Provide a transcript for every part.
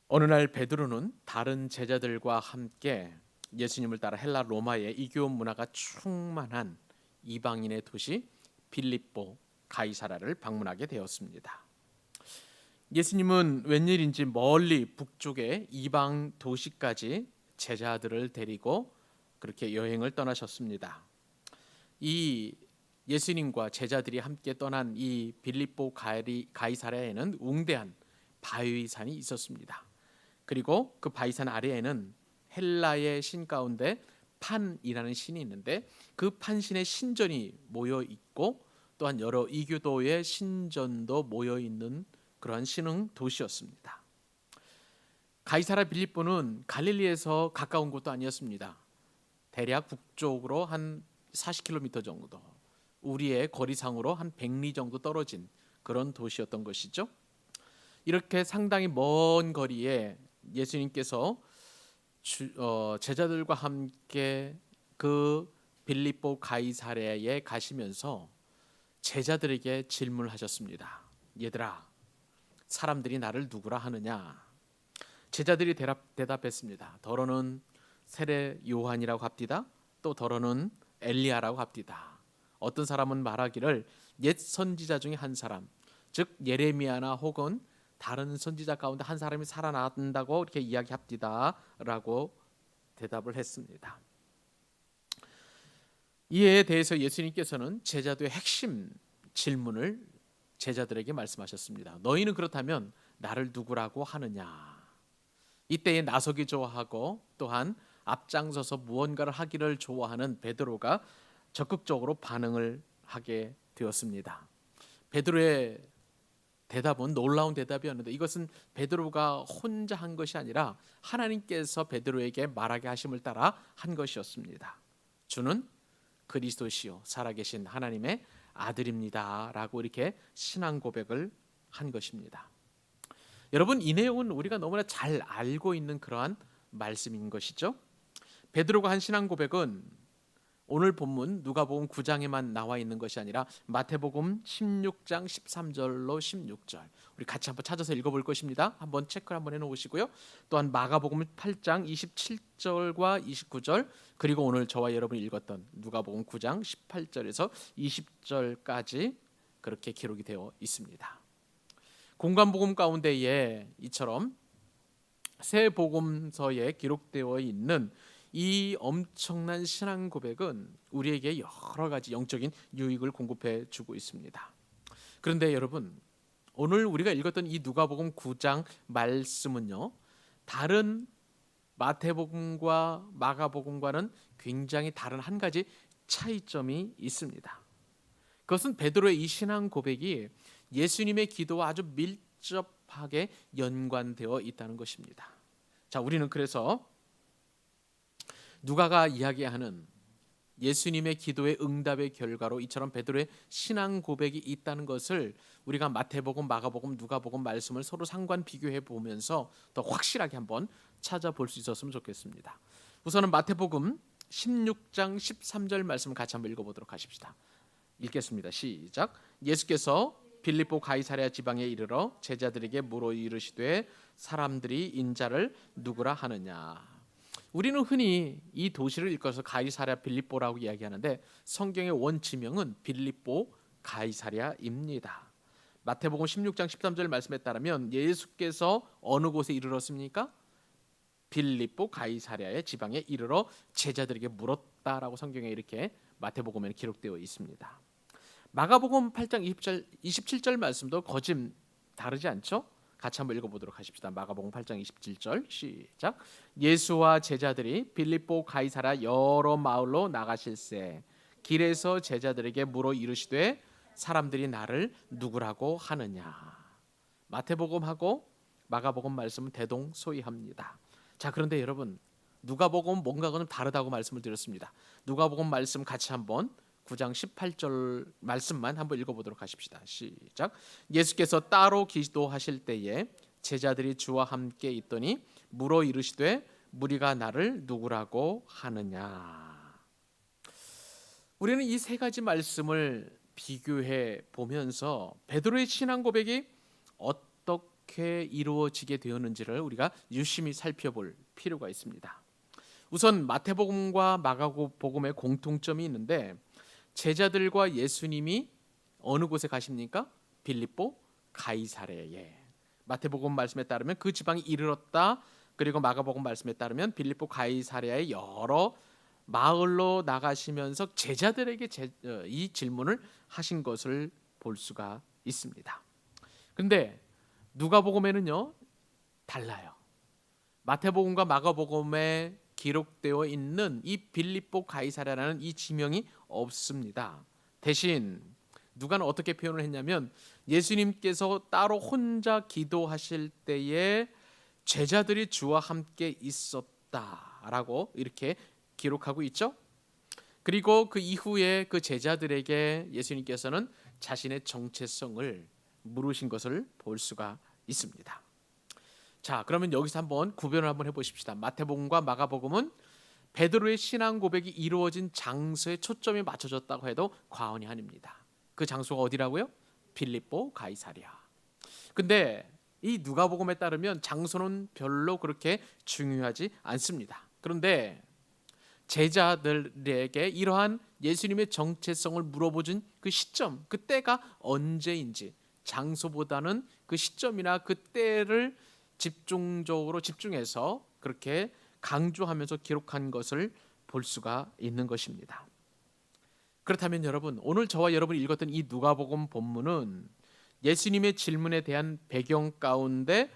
어느 날 베드로는 다른 제자들과 함께 예수님을 따라 헬라 로마의 이교 문화가 충만한 이방인의 도시 빌립보 가이사라를 방문하게 되었습니다. 예수님은 웬일인지 멀리 북쪽의 이방 도시까지 제자들을 데리고 그렇게 여행을 떠나셨습니다. 이 예수님과 제자들이 함께 떠난 이 빌립보 가이사라에는 웅대한 바위산이 있었습니다. 그리고 그 바위산 아래에는 헬라의 신 가운데 판이라는 신이 있는데 그 판신의 신전이 모여 있고 또한 여러 이교도의 신전도 모여 있는 그러한 신흥 도시였습니다. 가이사라 빌립보는 갈릴리에서 가까운 곳도 아니었습니다. 대략 북쪽으로 한 40km 정도, 우리의 거리상으로 한 100리 정도 떨어진 그런 도시였던 것이죠. 이렇게 상당히 먼 거리에 예수님께서 제자들과 함께 그 빌립보 가이사랴에 가시면서 제자들에게 질문하셨습니다. 얘들아, 사람들이 나를 누구라 하느냐? 제자들이 대답했습니다. 더러는 세례 요한이라고 합디다. 또 더러는 엘리야라고 합디다. 어떤 사람은 말하기를 옛 선지자 중에 한 사람, 즉 예레미야나 혹은 다른 선지자 가운데 한 사람이 살아난다고 이렇게 이야기합디다라고 대답을 했습니다. 이에 대해서 예수님께서는 제자들의 핵심 질문을 제자들에게 말씀하셨습니다. 너희는 그렇다면 나를 누구라고 하느냐? 이때에 나서기 좋아하고 또한 앞장서서 무언가를 하기를 좋아하는 베드로가 적극적으로 반응을 하게 되었습니다. 베드로의 대답은 놀라운 대답이었는데 이것은 베드로가 혼자 한 것이 아니라 하나님께서 베드로에게 말하게 하심을 따라 한 것이었습니다. 주는 그리스도시요 살아계신 하나님의 아들입니다라고 이렇게 신앙 고백을 한 것입니다. 여러분, 이 내용은 우리가 너무나 잘 알고 있는 그러한 말씀인 것이죠. 베드로가 한 신앙 고백은 오늘 본문 누가복음 9장에만 나와 있는 것이 아니라 마태복음 16장 13절로 16절 우리 같이 한번 찾아서 읽어볼 것입니다. 한번 체크를 한번 해놓으시고요. 또한 마가복음 8장 27절과 29절 그리고 오늘 저와 여러분이 읽었던 누가복음 9장 18절에서 20절까지 그렇게 기록이 되어 있습니다. 공관복음 가운데에 이처럼 새 복음서에 기록되어 있는 이 엄청난 신앙 고백은 우리에게 여러 가지 영적인 유익을 공급해 주고 있습니다. 그런데 여러분, 오늘 우리가 읽었던 이 누가복음 9장 말씀은요, 다른 마태복음과 마가복음과는 굉장히 다른 한 가지 차이점이 있습니다. 그것은 베드로의 이 신앙 고백이 예수님의 기도와 아주 밀접하게 연관되어 있다는 것입니다. 자, 우리는 그래서 누가가 이야기하는 예수님의 기도의 응답의 결과로 이처럼 베드로의 신앙 고백이 있다는 것을 우리가 마태복음, 마가복음, 누가복음 말씀을 서로 상관 비교해 보면서 더 확실하게 한번 찾아볼 수 있었으면 좋겠습니다. 우선은 마태복음 16장 13절 말씀을 같이 한번 읽어보도록 하십시다. 읽겠습니다. 시작. 예수께서 빌립보 가이사랴 지방에 이르러 제자들에게 물어 이르시되 사람들이 인자를 누구라 하느냐? 우리는 흔히 이 도시를 일컬어서 가이사랴 빌립보라고 이야기하는데 성경의 원지명은 빌립보 가이사랴입니다. 마태복음 16장 13절 말씀에 따르면 예수께서 어느 곳에 이르렀습니까? 빌립보 가이사랴의 지방에 이르러 제자들에게 물었다라고 성경에 이렇게 마태복음에 기록되어 있습니다. 마가복음 8장 27절 말씀도 거짐 다르지 않죠? 같이 한번 읽어보도록 하십시다. 마가복음 8장 27절 시작. 예수와 제자들이 빌립보 가이사랴 여러 마을로 나가실새 길에서 제자들에게 물어 이르시되 사람들이 나를 누구라고 하느냐? 마태복음하고 마가복음 말씀은 대동소이합니다. 자, 그런데 여러분, 누가복음 뭔가는 다르다고 말씀을 드렸습니다. 누가복음 말씀 같이 한번 9장 18절 말씀만 한번 읽어보도록 하십시다. 시작. 예수께서 따로 기도하실 때에 제자들이 주와 함께 있더니 물어 이르시되 무리가 나를 누구라고 하느냐? 우리는 이 세 가지 말씀을 비교해 보면서 베드로의 신앙 고백이 어떻게 이루어지게 되었는지를 우리가 유심히 살펴볼 필요가 있습니다. 우선 마태복음과 마가복음의 공통점이 있는데 제자들과 예수님이 어느 곳에 가십니까? 빌립보 가이사랴에. 마태복음 말씀에 따르면 그 지방에 이르렀다. 그리고 마가복음 말씀에 따르면 빌립보 가이사랴의 여러 마을로 나가시면서 제자들에게 이 질문을 하신 것을 볼 수가 있습니다. 그런데 누가복음에는요 달라요. 마태복음과 마가복음에 기록되어 있는 이 빌립보 가이사랴라는 이 지명이 없습니다. 대신 누가는 어떻게 표현을 했냐면 예수님께서 따로 혼자 기도하실 때에 제자들이 주와 함께 있었다라고 이렇게 기록하고 있죠. 그리고 그 이후에 그 제자들에게 예수님께서는 자신의 정체성을 물으신 것을 볼 수가 있습니다. 자, 그러면 여기서 한번 구별을 한번 해보십시다. 마태복음과 마가복음은 베드로의 신앙 고백이 이루어진 장소에 초점이 맞춰졌다고 해도 과언이 아닙니다. 그 장소가 어디라고요? 빌립보 가이사랴. 근데 이 누가복음에 따르면 장소는 별로 그렇게 중요하지 않습니다. 그런데 제자들에게 이러한 예수님의 정체성을 물어보준 그 시점, 그때가 언제인지 장소보다는 그 시점이나 그때를 집중해서 그렇게 강조하면서 기록한 것을 볼 수가 있는 것입니다. 그렇다면 여러분, 오늘 저와 여러분이 읽었던 이 누가복음 본문은 예수님의 질문에 대한 배경 가운데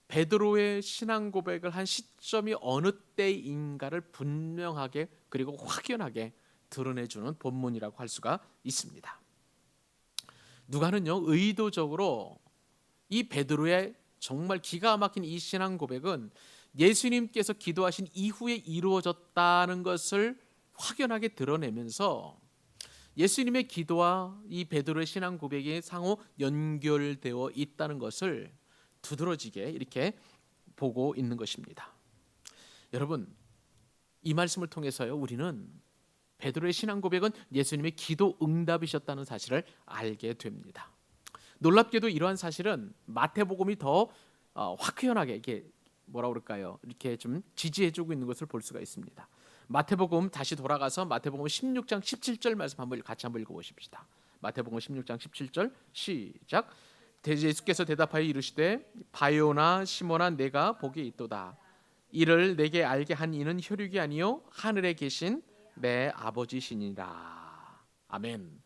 베드로의 신앙 고백을 한 시점이 어느 때인가를 분명하게 그리고 확연하게 드러내주는 본문이라고 할 수가 있습니다. 누가는요 의도적으로 이 베드로의 정말 기가 막힌 이 신앙 고백은 예수님께서 기도하신 이후에 이루어졌다는 것을 확연하게 드러내면서 예수님의 기도와 이 베드로의 신앙 고백이 상호 연결되어 있다는 것을 두드러지게 이렇게 보고 있는 것입니다. 여러분, 이 말씀을 통해서요 우리는 베드로의 신앙 고백은 예수님의 기도 응답이셨다는 사실을 알게 됩니다. 놀랍게도 이러한 사실은 마태복음이 더 확연하게 이렇게 뭐라 그럴까요? 이렇게 좀 지지해주고 있는 것을 볼 수가 있습니다. 마태복음 다시 돌아가서 마태복음 16장 17절 말씀 같이 한번 읽어보십시다. 마태복음 16장 17절 시작. 예수께서 대답하여 이르시되 바요나 시몬아 내가 복이 있도다. 이를 내게 알게 한 이는 혈육이 아니요 하늘에 계신 내 아버지시니라. 아멘.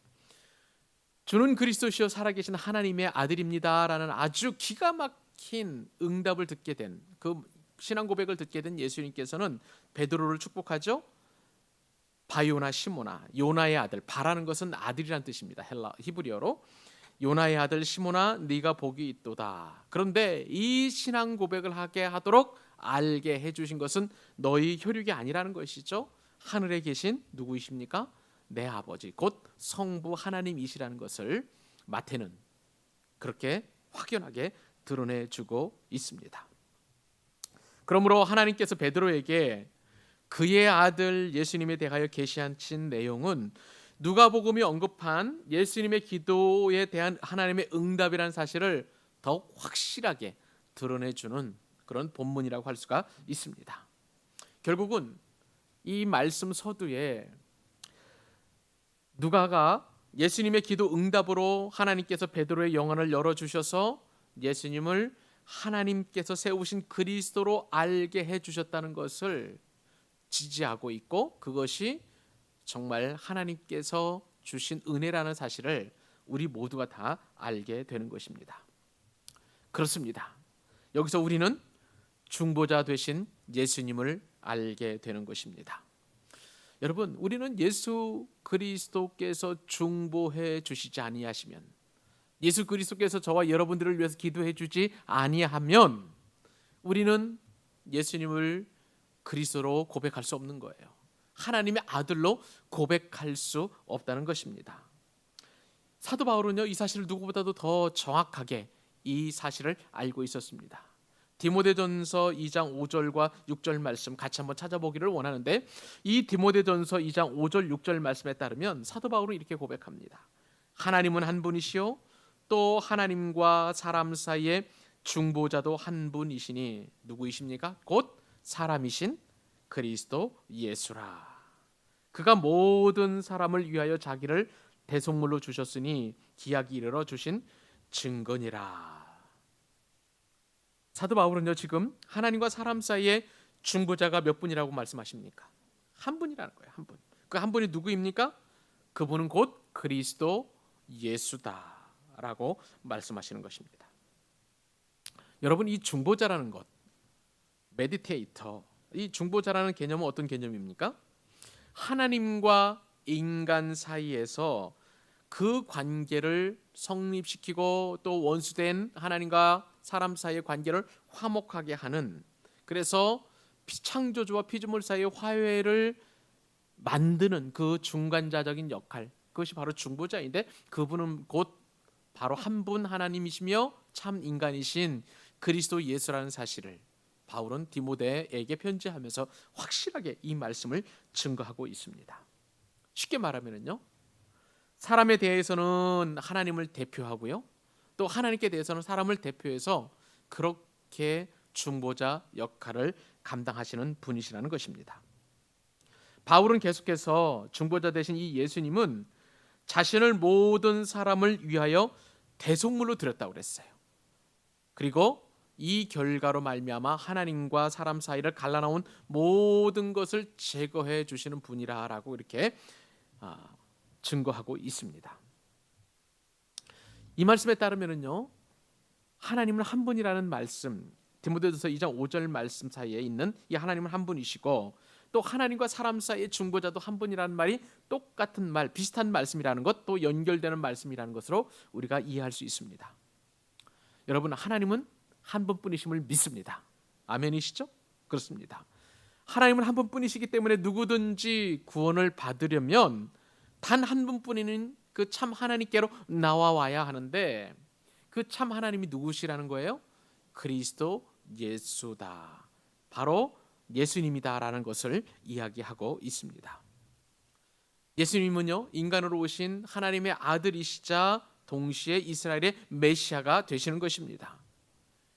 주는 그리스도시요 살아계신 하나님의 아들입니다라는 아주 기가 막힌 응답을 듣게 된 그 신앙 고백을 듣게 된 예수님께서는 베드로를 축복하죠. 바요나 시모나, 요나의 아들, 바라는 것은 아들이란 뜻입니다. 히브리어로 요나의 아들 시모나 네가 복이 있도다. 그런데 이 신앙 고백을 하게 하도록 알게 해주신 것은 너희 혈육이 아니라는 것이죠. 하늘에 계신 누구이십니까? 내 아버지 곧 성부 하나님이시라는 것을 마태는 그렇게 확연하게 드러내주고 있습니다. 그러므로 하나님께서 베드로에게 그의 아들 예수님에 대하여 계시하신 내용은 누가복음이 언급한 예수님의 기도에 대한 하나님의 응답이라는 사실을 더욱 확실하게 드러내주는 그런 본문이라고 할 수가 있습니다. 결국은 이 말씀 서두에 누가가 예수님의 기도 응답으로 하나님께서 베드로의 영안을 열어주셔서 예수님을 하나님께서 세우신 그리스도로 알게 해주셨다는 것을 지지하고 있고 그것이 정말 하나님께서 주신 은혜라는 사실을 우리 모두가 다 알게 되는 것입니다. 그렇습니다. 여기서 우리는 중보자 되신 예수님을 알게 되는 것입니다. 여러분, 우리는 예수 그리스도께서 중보해 주시지 아니하시면, 예수 그리스도께서 저와 여러분들을 위해서 기도해 주지 아니하면 우리는 예수님을 그리스도로 고백할 수 없는 거예요. 하나님의 아들로 고백할 수 없다는 것입니다. 사도 바울은요 이 사실을 누구보다도 더 정확하게 이 사실을 알고 있었습니다. 디모데전서 2장 5절과 6절 말씀 같이 한번 찾아보기를 원하는데, 이 디모데전서 2장 5절 6절 말씀에 따르면 사도 바울은 이렇게 고백합니다. 하나님은 한 분이시요 또 하나님과 사람 사이에 중보자도 한 분이시니 누구이십니까? 곧 사람이신 그리스도 예수라. 그가 모든 사람을 위하여 자기를 대속물로 주셨으니 기약이 이르러 주신 증거니라. 사도 바울은요, 지금 하나님과 사람 사이에 중보자가 몇 분이라고 말씀하십니까? 한 분이라는 거예요. 한 분. 그 한 분이 누구입니까? 그분은 곧 그리스도 예수다라고 말씀하시는 것입니다. 여러분, 이 중보자라는 것, 메디테이터, 이 중보자라는 개념은 어떤 개념입니까? 하나님과 인간 사이에서 그 관계를 성립시키고 또 원수된 하나님과 사람 사이의 관계를 화목하게 하는, 그래서 창조주와 피조물 사이의 화해를 만드는 그 중간자적인 역할, 그것이 바로 중보자인데, 그분은 곧 바로 한 분 하나님이시며 참 인간이신 그리스도 예수라는 사실을 바울은 디모데에게 편지하면서 확실하게 이 말씀을 증거하고 있습니다. 쉽게 말하면요, 사람에 대해서는 하나님을 대표하고요, 또 하나님께 대해서는 사람을 대표해서 그렇게 중보자 역할을 감당하시는 분이시라는 것입니다. 바울은 계속해서 중보자 되신 이 예수님은 자신을 모든 사람을 위하여 대속물로 드렸다고 그랬어요. 그리고 이 결과로 말미암아 하나님과 사람 사이를 갈라놓은 모든 것을 제거해 주시는 분이라고 이렇게 증거하고 있습니다. 이 말씀에 따르면요, 하나님은 한 분이라는 말씀, 디모데전서 2장 5절 말씀 사이에 있는 이 하나님은 한 분이시고, 또 하나님과 사람 사이의 중보자도 한 분이라는 말이 똑같은 말, 비슷한 말씀이라는 것, 또 연결되는 말씀이라는 것으로 우리가 이해할 수 있습니다. 여러분, 하나님은 한 분뿐이심을 믿습니다. 아멘이시죠? 그렇습니다. 하나님은 한 분뿐이시기 때문에 누구든지 구원을 받으려면 단 한 분뿐인 그 참 하나님께로 나와야 하는데, 그 참 하나님이 누구시라는 거예요? 그리스도 예수다, 바로 예수님이다라는 것을 이야기하고 있습니다. 예수님은요, 인간으로 오신 하나님의 아들이시자 동시에 이스라엘의 메시아가 되시는 것입니다.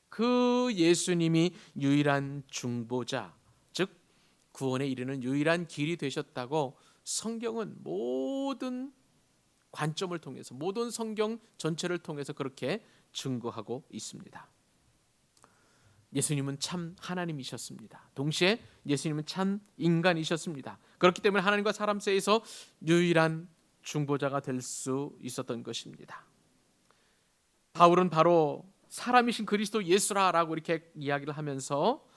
그 예수님이 유일한 중보자, 즉 구원에 이르는 유일한 길이 되셨다고 성경은 모든 관점을 통해서, 모든 성경 전체를 통해서 그렇게 증거하고 있습니다. 예수님은 참 하나님이셨습니다. 동시에 예수님은 참 인간이셨습니다. 그렇기 때문에 하나님과 사람 사이에서 유일한 중보자가 될 수 있었던 것입니다. 바울은 바로 사람이신 그리스도 예수라라고 이렇게 이야기를 하면서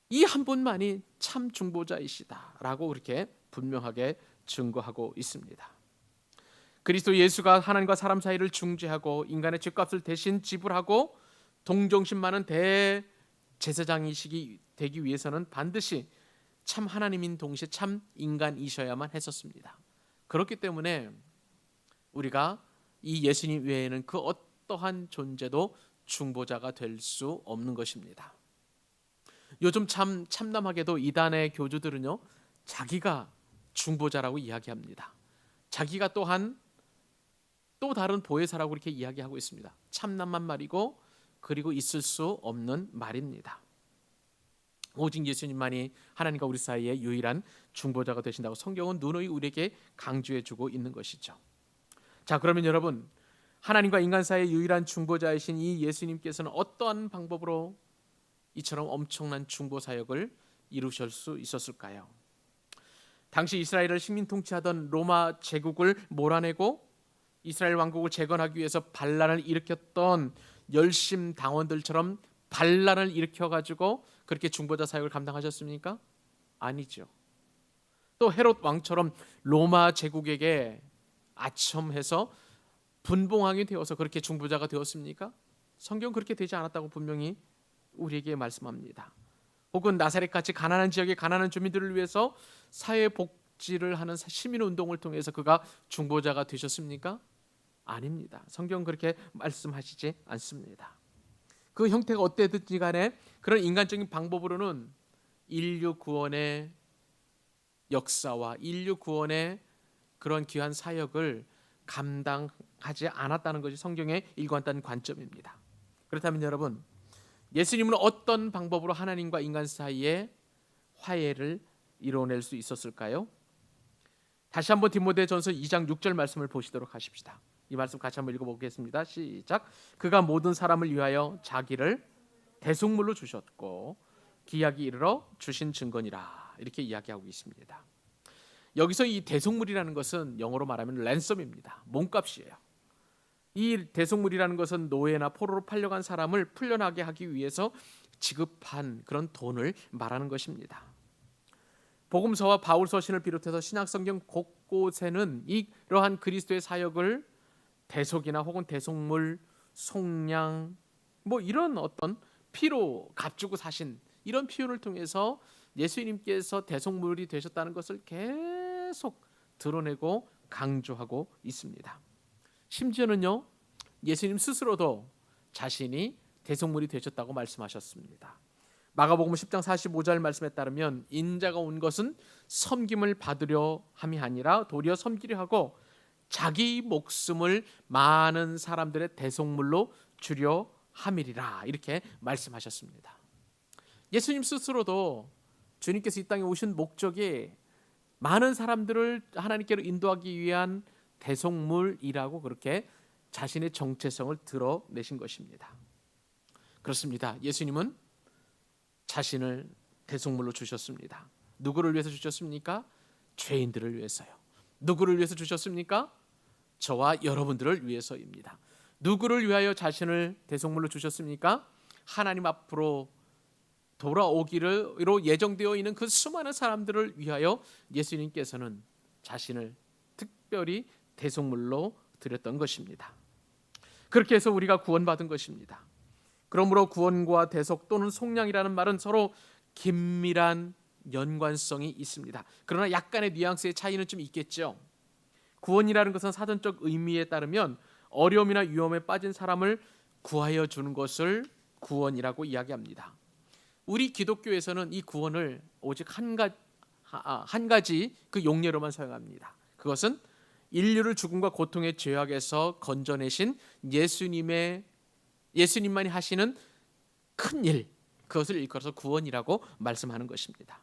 이 한 분만이 참 중보자이시다라고 이렇게 분명하게 증거하고 있습니다. 그리스도 예수가 하나님과 사람 사이를 중재하고 인간의 죄값을 대신 지불하고 동정심 많은 대제사장이시기 되기 위해서는 반드시 참 하나님인 동시에 참 인간이셔야만 했었습니다. 그렇기 때문에 우리가 이 예수님 외에는 그 어떠한 존재도 중보자가 될 수 없는 것입니다. 요즘 참남하게도 이단의 교주들은요, 자기가 중보자라고 이야기합니다. 자기가 또한 또 다른 보혜사라고 이렇게 이야기하고 있습니다. 참남한 말이고, 그리고 있을 수 없는 말입니다. 오직 예수님만이 하나님과 우리 사이에 유일한 중보자가 되신다고 성경은 누누이 우리에게 강조해주고 있는 것이죠. 자, 그러면 여러분, 하나님과 인간 사이의 유일한 중보자이신 이 예수님께서는 어떠한 방법으로 이처럼 엄청난 중보 사역을 이루실 수 있었을까요? 당시 이스라엘을 식민 통치하던 로마 제국을 몰아내고 이스라엘 왕국을 재건하기 위해서 반란을 일으켰던 열심 당원들처럼 반란을 일으켜가지고 그렇게 중보자 사역을 감당하셨습니까? 아니죠. 또 헤롯 왕처럼 로마 제국에게 아첨해서 분봉왕이 되어서 그렇게 중보자가 되었습니까? 성경 그렇게 되지 않았다고 분명히 우리에게 말씀합니다. 혹은 나사렛같이 가난한 지역의 가난한 주민들을 위해서 사회복지를 하는 시민운동을 통해서 그가 중보자가 되셨습니까? 아닙니다. 성경 그렇게 말씀하시지 않습니다. 그 형태가 어때든지 간에 그런 인간적인 방법으로는 인류 구원의 역사와 인류 구원의 그런 귀한 사역을 감당하지 않았다는 것이 성경의 일관된 관점입니다. 그렇다면 여러분, 예수님은 어떤 방법으로 하나님과 인간 사이에 화해를 이뤄낼 수 있었을까요? 다시 한번 디모데전서 2장 6절 말씀을 보시도록 하십시다. 이 말씀 같이 한번 읽어보겠습니다. 시작. 그가 모든 사람을 위하여 자기를 대속물로 주셨고 기약이 이르러 주신 증거니라. 이렇게 이야기하고 있습니다. 여기서 이 대속물이라는 것은 영어로 말하면 랜섬입니다. 몸값이에요. 이 대속물이라는 것은 노예나 포로로 팔려간 사람을 풀려나게 하기 위해서 지급한 그런 돈을 말하는 것입니다. 복음서와 바울 서신을 비롯해서 신약성경 곳곳에는 이러한 그리스도의 사역을 대속이나 혹은 대속물, 속량 이런 어떤 피로 값주고 사신 이런 표현을 통해서 예수님께서 대속물이 되셨다는 것을 계속 드러내고 강조하고 있습니다. 심지어는요, 예수님 스스로도 자신이 대속물이 되셨다고 말씀하셨습니다. 마가복음 10장 45절 말씀에 따르면 인자가 온 것은 섬김을 받으려 함이 아니라 도리어 섬기려 하고 자기 목숨을 많은 사람들의 대속물로 주려 함이리라. 이렇게 말씀하셨습니다. 예수님 스스로도 주님께서 이 땅에 오신 목적이 많은 사람들을 하나님께로 인도하기 위한 대속물이라고 그렇게 자신의 정체성을 드러내신 것입니다. 그렇습니다. 예수님은 자신을 대속물로 주셨습니다. 누구를 위해서 주셨습니까? 죄인들을 위해서요. 누구를 위해서 주셨습니까? 저와 여러분들을 위해서입니다. 누구를 위하여 자신을 대속물로 주셨습니까? 하나님 앞으로 돌아오기로 예정되어 있는 그 수많은 사람들을 위하여 예수님께서는 자신을 특별히 대속물로 드렸던 것입니다. 그렇게 해서 우리가 구원받은 것입니다. 그러므로 구원과 대속 또는 속량이라는 말은 서로 긴밀한 연관성이 있습니다. 그러나 약간의 뉘앙스의 차이는 좀 있겠죠. 구원이라는 것은 사전적 의미에 따르면 어려움이나 위험에 빠진 사람을 구하여 주는 것을 구원이라고 이야기합니다. 우리 기독교에서는 이 구원을 오직 한 가지 그 용례로만 사용합니다. 그것은 인류를 죽음과 고통의 죄악에서 건져내신 예수님만이 하시는 큰 일, 그것을 일컬어서 구원이라고 말씀하는 것입니다.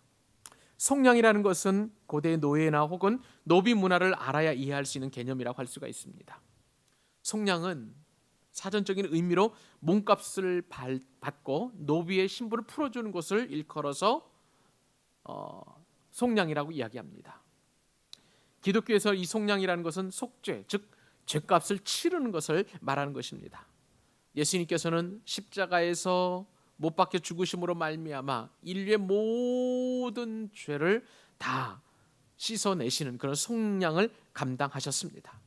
속량이라는 것은 고대의 노예나 혹은 노비 문화를 알아야 이해할 수 있는 개념이라고 할 수가 있습니다. 속량은 사전적인 의미로 몸값을 받고 노비의 신분을 풀어주는 것을 일컬어서 속량이라고 이야기합니다. 기독교에서 이 속량이라는 것은 속죄, 즉 죄값을 치르는 것을 말하는 것입니다. 예수님께서는 십자가에서 못 박혀 죽으심으로 말미암아 인류의 모든 죄를 다 씻어내시는 그런 속량을 감당하셨습니다.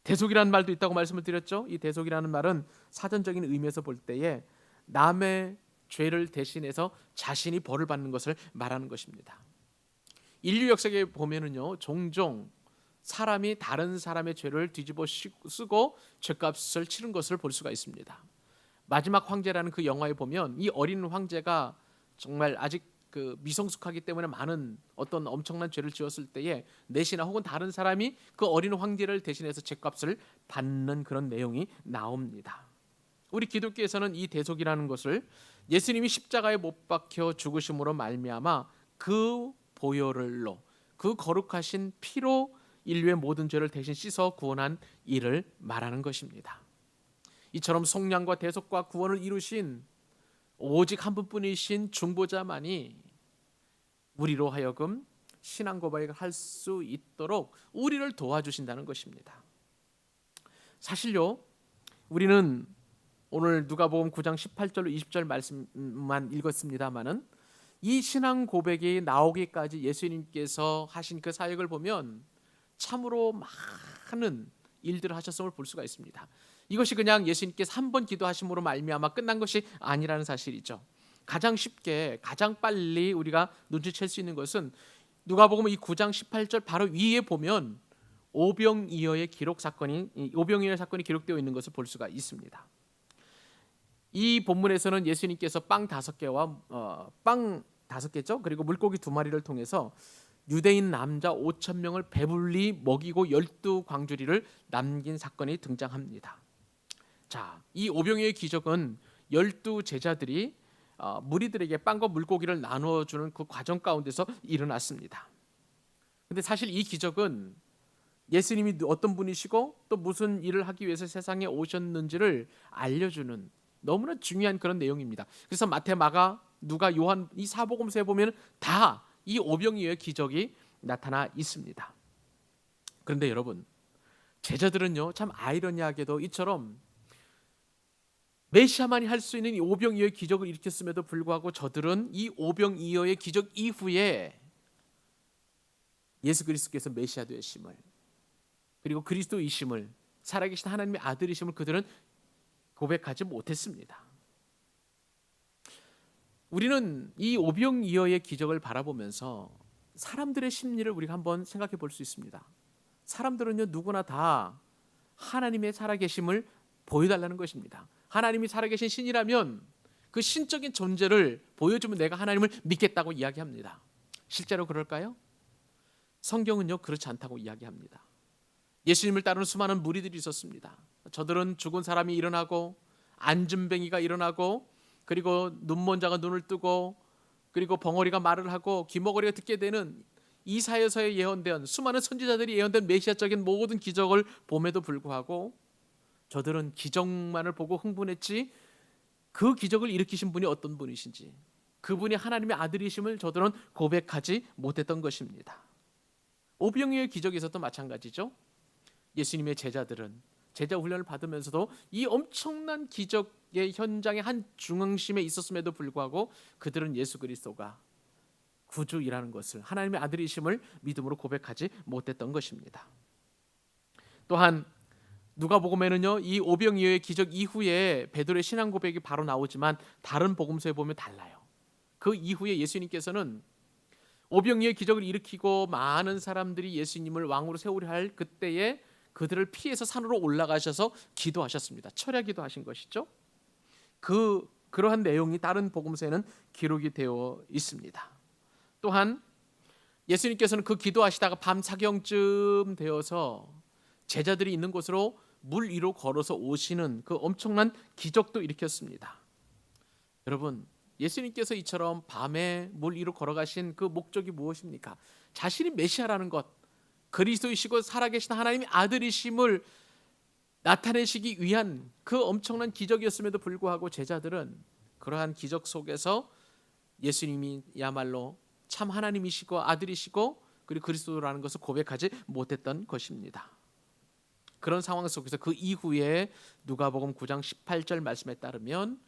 대속이라는 말도 있다고 말씀을 드렸죠. 이 대속이라는 말은 사전적인 의미에서 볼 때에 남의 죄를 대신해서 자신이 벌을 받는 것을 말하는 것입니다. 인류 역사에 보면은요, 종종 사람이 다른 사람의 죄를 뒤집어 쓰고 죄값을 치른 것을 볼 수가 있습니다. 마지막 황제라는 그 영화에 보면 이 어린 황제가 정말 아직 그 미성숙하기 때문에 많은 어떤 엄청난 죄를 지었을 때에 내시나 혹은 다른 사람이 그 어린 황제를 대신해서 죄값을 받는 그런 내용이 나옵니다. 우리 기독교에서는 이 대속이라는 것을 예수님이 십자가에 못 박혀 죽으심으로 말미암아 그 보혈로 그 거룩하신 피로 인류의 모든 죄를 대신 씻어 구원한 일을 말하는 것입니다. 이처럼 속량과 대속과 구원을 이루신 오직 한 분뿐이신 중보자만이 우리로 하여금 신앙 고백을 할 수 있도록 우리를 도와주신다는 것입니다. 사실요, 우리는 오늘 누가복음 9장 18절로 20절 말씀만 읽었습니다마는 이 신앙 고백이 나오기까지 예수님께서 하신 그 사역을 보면 참으로 많은 일들을 하셨음을 볼 수가 있습니다. 이것이 그냥 예수님께서 한 번 기도하심으로 말미암아 끝난 것이 아니라는 사실이죠. 가장 쉽게 가장 빨리 우리가 눈치챌 수 있는 것은 누가복음 이 9장 18절 바로 위에 보면 오병이어의 사건이 기록되어 있는 것을 볼 수가 있습니다. 이 본문에서는 예수님께서 빵 5개죠. 그리고 물고기 2마리를 통해서 유대인 남자 5,000명을 배불리 먹이고 12광주리를 남긴 사건이 등장합니다. 자, 이 오병이어의 기적은 12제자들이 무리들에게 빵과 물고기를 나누어 주는 그 과정 가운데서 일어났습니다. 근데 사실 이 기적은 예수님이 어떤 분이시고 또 무슨 일을 하기 위해서 세상에 오셨는지를 알려주는 너무나 중요한 그런 내용입니다. 그래서 마태, 마가, 누가, 요한 이 사복음서에 보면 다 이 오병이어의 기적이 나타나 있습니다. 그런데 여러분, 제자들은요 참 아이러니하게도 이처럼 메시아만이 할 수 있는 이 오병이어의 기적을 일으켰음에도 불구하고 저들은 이 오병이어의 기적 이후에 예수 그리스도께서 메시아 되심을, 그리고 그리스도이심을, 살아계신 하나님의 아들이심을 그들은 고백하지 못했습니다. 우리는 이 오병이어의 기적을 바라보면서 사람들의 심리를 우리가 한번 생각해 볼 수 있습니다. 사람들은요 누구나 다 하나님의 살아계심을 보여달라는 것입니다. 하나님이 살아계신 신이라면 그 신적인 존재를 보여주면 내가 하나님을 믿겠다고 이야기합니다. 실제로 그럴까요? 성경은요 그렇지 않다고 이야기합니다. 예수님을 따르는 수많은 무리들이 있었습니다. 저들은 죽은 사람이 일어나고 안진뱅이가 일어나고 그리고 눈먼 자가 눈을 뜨고 그리고 벙어리가 말을 하고 귀머거리가 듣게 되는 이사야서에 예언된 수많은 선지자들이 예언된 메시아적인 모든 기적을 봄에도 불구하고 저들은 기적만을 보고 흥분했지 그 기적을 일으키신 분이 어떤 분이신지, 그분이 하나님의 아들이심을 저들은 고백하지 못했던 것입니다. 오병이어의 기적에서도 마찬가지죠. 예수님의 제자들은 제자 훈련을 받으면서도 이 엄청난 기적의 현장의 한 중앙심에 있었음에도 불구하고 그들은 예수 그리스도가 구주이라는 것을, 하나님의 아들이심을 믿음으로 고백하지 못했던 것입니다. 또한 누가복음에는요 이 오병이어의 기적 이후에 베드로의 신앙 고백이 바로 나오지만 다른 복음서에 보면 달라요. 그 이후에 예수님께서는 오병이어의 기적을 일으키고 많은 사람들이 예수님을 왕으로 세우려 할 그때에 그들을 피해서 산으로 올라가셔서 기도하셨습니다. 철야기도 하신 것이죠. 그러한 내용이 다른 복음서에는 기록이 되어 있습니다. 또한 예수님께서는 그 기도하시다가 밤 사경쯤 되어서 제자들이 있는 곳으로 물 위로 걸어서 오시는 그 엄청난 기적도 일으켰습니다. 여러분, 예수님께서 이처럼 밤에 물 위로 걸어가신 그 목적이 무엇입니까? 자신이 메시아라는 것, 그리스도이시고 살아계신 하나님의 아들이심을 나타내시기 위한 그 엄청난 기적이었음에도 불구하고 제자들은 그러한 기적 속에서 예수님이야말로 참 하나님이시고 아들이시고 그리고 그리스도라는 것을 고백하지 못했던 것입니다. 그런 상황 속에서 그 이후에 누가복음 9장 18절 말씀에 따르면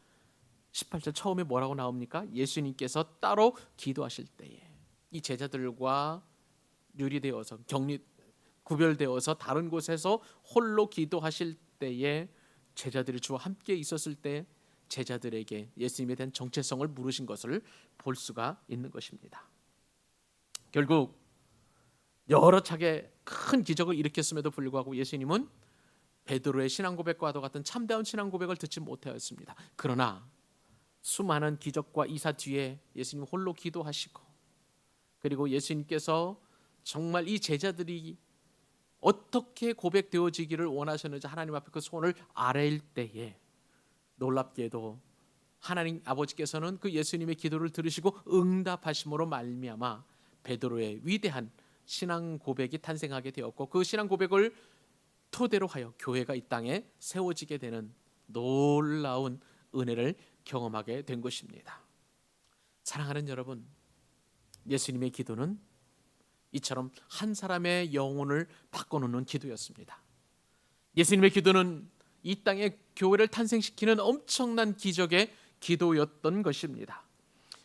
18절 처음에 뭐라고 나옵니까? 예수님께서 따로 기도하실 때에 이 제자들과 유리되어서 구별되어서 다른 곳에서 홀로 기도하실 때에 제자들이 주와 함께 있었을 때 제자들에게 예수님에 대한 정체성을 물으신 것을 볼 수가 있는 것입니다. 결국 여러 차례 큰 기적을 일으켰음에도 불구하고 예수님은 베드로의 신앙 고백과도 같은 참다운 신앙 고백을 듣지 못하였습니다. 그러나 수많은 기적과 이사 뒤에 예수님 홀로 기도하시고 그리고 예수님께서 정말 이 제자들이 어떻게 고백되어지기를 원하셨는지 하나님 앞에 그 손을 아뢰일 때에 놀랍게도 하나님 아버지께서는 그 예수님의 기도를 들으시고 응답하심으로 말미암아 베드로의 위대한 신앙 고백이 탄생하게 되었고 그 신앙 고백을 토대로 하여 교회가 이 땅에 세워지게 되는 놀라운 은혜를 경험하게 된 것입니다. 사랑하는 여러분, 예수님의 기도는 이처럼 한 사람의 영혼을 바꿔놓는 기도였습니다. 예수님의 기도는 이 땅에 교회를 탄생시키는 엄청난 기적의 기도였던 것입니다.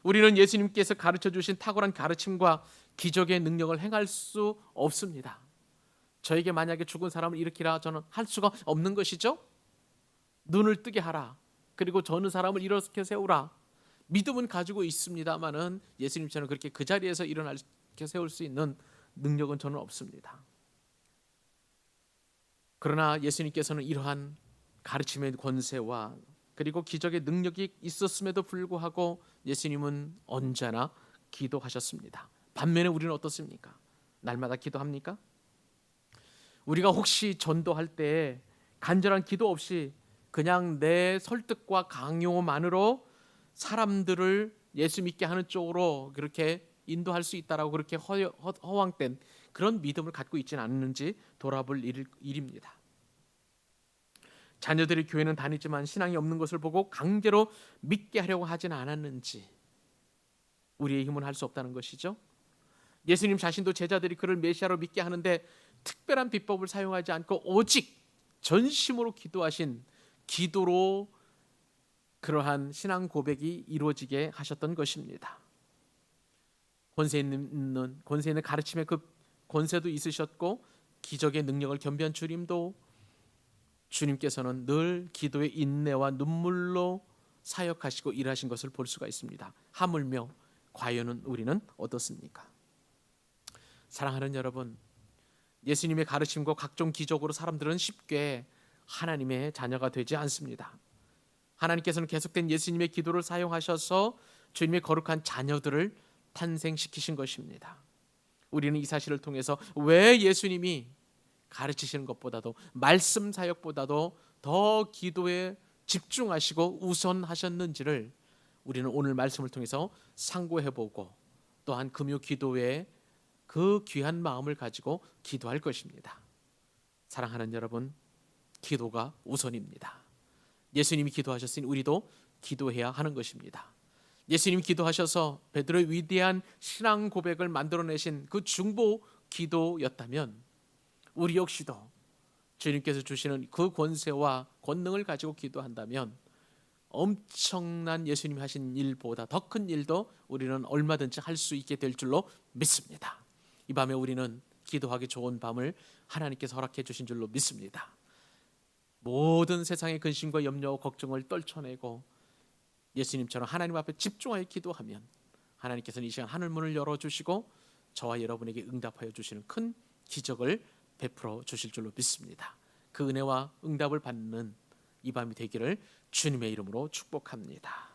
우리는 예수님께서 가르쳐 주신 탁월한 가르침과 기적의 능력을 행할 수 없습니다. 저에게 만약에 죽은 사람을 일으키라 저는 할 수가 없는 것이죠. 눈을 뜨게 하라, 그리고 저는 사람을 일어서 세우라, 믿음은 가지고 있습니다마는 예수님처럼 그렇게 그 자리에서 일어나게 세울 수 있는 능력은 저는 없습니다. 그러나 예수님께서는 이러한 가르침의 권세와 그리고 기적의 능력이 있었음에도 불구하고 예수님은 언제나 기도하셨습니다. 반면에 우리는 어떻습니까? 날마다 기도합니까? 우리가 혹시 전도할 때 간절한 기도 없이 그냥 내 설득과 강요만으로 사람들을 예수 믿게 하는 쪽으로 그렇게 인도할 수 있다라고 그렇게 허황된 그런 믿음을 갖고 있지는 않는지 돌아볼 일입니다. 자녀들이 교회는 다니지만 신앙이 없는 것을 보고 강제로 믿게 하려고 하지는 않았는지 우리의 힘은 할 수 없다는 것이죠. 예수님 자신도 제자들이 그를 메시아로 믿게 하는데 특별한 비법을 사용하지 않고 오직 전심으로 기도하신 기도로 그러한 신앙 고백이 이루어지게 하셨던 것입니다. 권세 있는 가르침의 그 권세도 있으셨고 기적의 능력을 겸비한 주님도 주님께서는 늘 기도의 인내와 눈물로 사역하시고 일하신 것을 볼 수가 있습니다. 하물며 과연 우리는 어떻습니까? 사랑하는 여러분, 예수님의 가르침과 각종 기적으로 사람들은 쉽게 하나님의 자녀가 되지 않습니다. 하나님께서는 계속된 예수님의 기도를 사용하셔서 주님의 거룩한 자녀들을 탄생시키신 것입니다. 우리는 이 사실을 통해서 왜 예수님이 가르치시는 것보다도 말씀 사역보다도 더 기도에 집중하시고 우선하셨는지를 우리는 오늘 말씀을 통해서 상고해보고 또한 금요 기도에 그 귀한 마음을 가지고 기도할 것입니다. 사랑하는 여러분, 기도가 우선입니다. 예수님이 기도하셨으니 우리도 기도해야 하는 것입니다. 예수님이 기도하셔서 베드로의 위대한 신앙 고백을 만들어내신 그 중보 기도였다면 우리 역시도 주님께서 주시는 그 권세와 권능을 가지고 기도한다면 엄청난 예수님이 하신 일보다 더 큰 일도 우리는 얼마든지 할 수 있게 될 줄로 믿습니다. 이 밤에 우리는 기도하기 좋은 밤을 하나님께서 허락해 주신 줄로 믿습니다. 모든 세상의 근심과 염려와 걱정을 떨쳐내고 예수님처럼 하나님 앞에 집중하여 기도하면 하나님께서는 이 시간 하늘문을 열어주시고 저와 여러분에게 응답하여 주시는 큰 기적을 베풀어 주실 줄로 믿습니다. 그 은혜와 응답을 받는 이 밤이 되기를 주님의 이름으로 축복합니다.